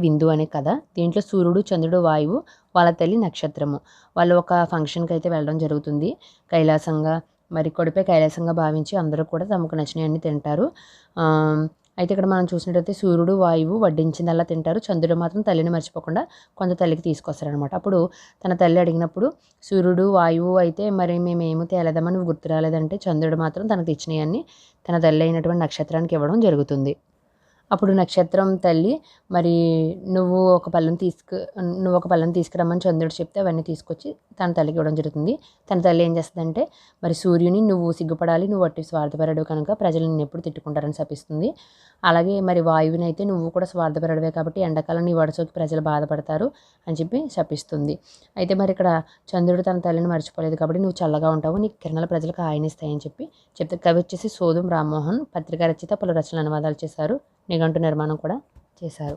విందు అనే కథ. దీంట్లో సూర్యుడు, చంద్రుడు, వాయువు, వాళ్ళ తల్లి నక్షత్రము. వాళ్ళు ఒక ఫంక్షన్‌కి అయితే వెళ్ళడం జరుగుతుంది. కైలాసంగా మరి కొడిపే కైలాసంగా భావించి అందరూ కూడా తమకు నచ్చినయన్నీ తింటారు. అయితే ఇక్కడ మనం చూసినట్టయితే సూర్యుడు, వాయువు వడ్డించిందల్లా తింటారు. చంద్రుడు మాత్రం తల్లిని మర్చిపోకుండా కొంత తల్లికి తీసుకొస్తారనమాట. అప్పుడు తన తల్లి అడిగినప్పుడు సూర్యుడు, వాయువు అయితే మరి మేమేమి తేలేదమ్మా నువ్వు గుర్తు రాలేదంటే చంద్రుడు మాత్రం తనకు తెచ్చినయన్నీ తన తల్లి అయినటువంటి నక్షత్రానికి ఇవ్వడం జరుగుతుంది. అప్పుడు నక్షత్రం తల్లి మరి నువ్వు ఒక పళ్ళెం తీసుకురమ్మని చంద్రుడు చెప్తే అవన్నీ తీసుకొచ్చి తన తల్లికి ఇవ్వడం జరుగుతుంది. తన తల్లి ఏం చేస్తుందంటే మరి సూర్యుని నువ్వు సిగ్గుపడాలి, నువ్వు వట్టి స్వార్థపరుడు కనుక ప్రజలు నిన్నెప్పుడు తిట్టుకుంటారని శపిస్తుంది. అలాగే మరి వాయువుని అయితే నువ్వు కూడా స్వార్థపరుడివే కాబట్టి ఎండాకాలం నీ వడసోకి ప్రజలు బాధపడతారు అని చెప్పి శపిస్తుంది. అయితే మరి ఇక్కడ చంద్రుడు తన తల్లిని మర్చిపోలేదు కాబట్టి నువ్వు చల్లగా ఉంటావు, నీ కిరణాలు ప్రజలకు హాయినిస్తాయని చెప్పి చెప్తే కవి వచ్చేసి సోదం రామ్మోహన్, పత్రికా రచయిత, పలు రచనలు అనువాదాలు చేశారు, నిఘంటు నిర్మాణం కూడా చేశారు.